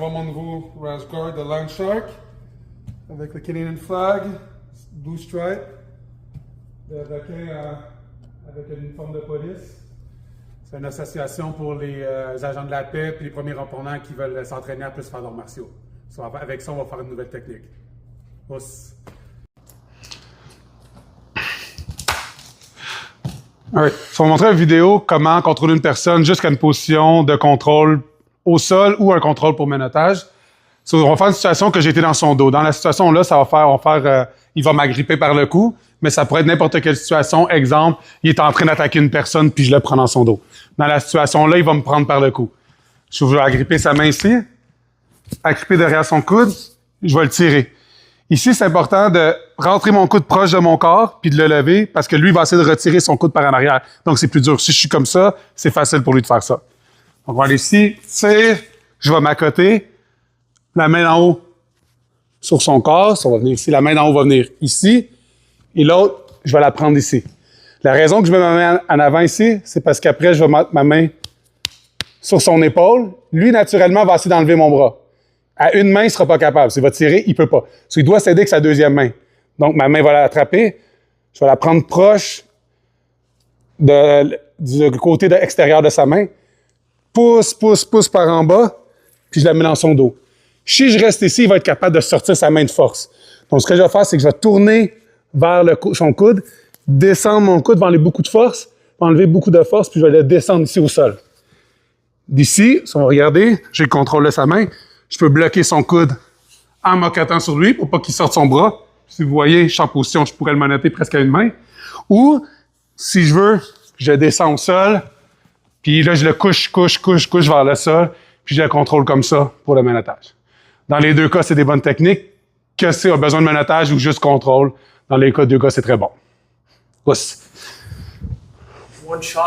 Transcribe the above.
Mon nouveau Rash Guard de Land Shark avec le Canadian Flag, 12 stripes, le requin avec un uniforme de police. C'est une association pour les agents de la paix et les premiers répondants qui veulent s'entraîner à plus faire d'arts martiaux. Avec ça, on va faire une nouvelle technique. Ouss. Alright. Je vais vous montrer une vidéo comment contrôler une personne jusqu'à une position de contrôle au sol ou un contrôle pour menottage. On va faire une situation que j'ai été dans son dos. Dans la situation là, il va m'agripper par le cou, mais ça pourrait être n'importe quelle situation. Exemple, il est en train d'attaquer une personne puis je le prends dans son dos. Dans la situation là, il va me prendre par le cou. Je vais agripper sa main ici, agripper derrière son coude, je vais le tirer. Ici, c'est important de rentrer mon coude proche de mon corps puis de le lever parce que lui, il va essayer de retirer son coude par en arrière. Donc, c'est plus dur. Si je suis comme ça, c'est facile pour lui de faire ça. Donc, on va aller ici, tire, je vais m'accoter, la main en haut sur son corps, ça va venir ici, la main en haut va venir ici, et l'autre, je vais la prendre ici. La raison que je mets ma main en avant ici, c'est parce qu'après, je vais mettre ma main sur son épaule. Lui, naturellement, va essayer d'enlever mon bras. À une main, il ne sera pas capable. S'il va tirer, il ne peut pas. Il doit s'aider avec sa deuxième main. Donc, ma main va l'attraper. Je vais la prendre proche du côté extérieur de sa main. Pousse par en bas, puis je la mets dans son dos. Si je reste ici, il va être capable de sortir sa main de force. Donc, ce que je vais faire, c'est que je vais tourner vers son coude, descendre mon coude, va enlever beaucoup de force, puis je vais le descendre ici au sol. D'ici, si on va regarder, j'ai le contrôle de sa main. Je peux bloquer son coude en m'accotant sur lui pour pas qu'il sorte son bras. Si vous voyez, je suis en position, je pourrais le menotter presque à une main. Ou, si je veux, je descends au sol, puis là, je le couche vers le sol, puis je le contrôle comme ça pour le menottage. Dans les deux cas, c'est des bonnes techniques. Que c'est a besoin de menottage ou juste contrôle. Dans les deux cas, c'est très bon. Ouss. One shot.